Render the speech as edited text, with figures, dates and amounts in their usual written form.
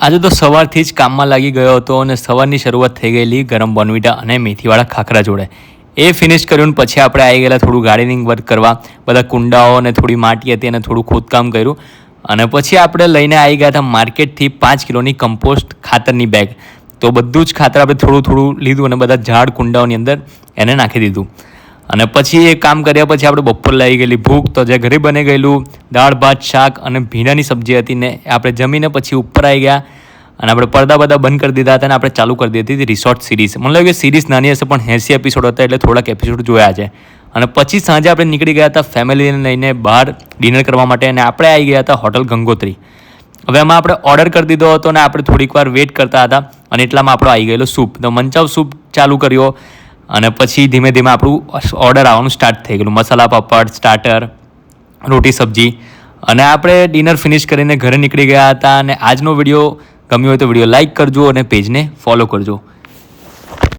આજે તો સવારથી જ કામમાં લાગી ગયો હતો અને સવારની શરૂઆત થઈ ગયેલી ગરમ બોર્નવિટા અને મેથીવાળા ખાખરા જોડે. એ ફિનિશ કર્યું પછી આપણે આવી ગયેલા થોડું ગાર્ડનિંગ વર્ક કરવા. બધા કુંડાઓ અને થોડી માટી હતી અને થોડું ખોદકામ કર્યું અને પછી આપણે લઈને આવી ગયા હતા માર્કેટથી 5 કિલોની કમ્પોસ્ટ ખાતરની બેગ. તો બધું જ ખાતર આપણે થોડું થોડું લીધું અને બધા ઝાડ કુંડાઓની અંદર એને નાખી દીધું. અને પછી એ કામ કર્યા પછી આપણે બપોર લાગી ગયેલી ભૂખ, તો જે ઘરે બની ગયેલું દાળ ભાત શાક અને ભીંડાની સબ્જી હતી ને આપણે જમીને પછી ઉપર આવી ગયા અને આપણે પડદા બધા બંધ કરી દીધા હતા અને આપણે ચાલુ કરી દીધી હતી રિસોર્ટ સિરીઝ. મને લાગ્યું કે સિરીઝ નાની હશે પણ 80 એપિસોડ હતા એટલે થોડાક એપિસોડ જોયા છે. અને પછી સાંજે આપણે નીકળી ગયા હતા ફેમિલીને લઈને બહાર ડિનર કરવા માટે અને આપણે આવી ગયા હતા હોટલ ગંગોત્રી. હવે એમાં આપણે ઓર્ડર કરી દીધો હતો અને આપણે થોડીક વાર વેઇટ કરતા હતા અને એટલામાં આપણો આવી ગયેલો સૂપ. તો મંચાવ સૂપ ચાલુ કર્યો અને પછી ધીમે ધીમે આપણું ઓર્ડર આવવાનું સ્ટાર્ટ થઈ ગયેલું. મસાલા પાપડ, સ્ટાર્ટર, રોટી સબ્જી અને આપણે ડિનર ફિનિશ કરીને ઘરે નીકળી ગયા હતા. અને આજનો વિડીયો ગમ્યો હોય તો વિડીયો લાઇક કરજો અને પેજને ફોલો કરજો.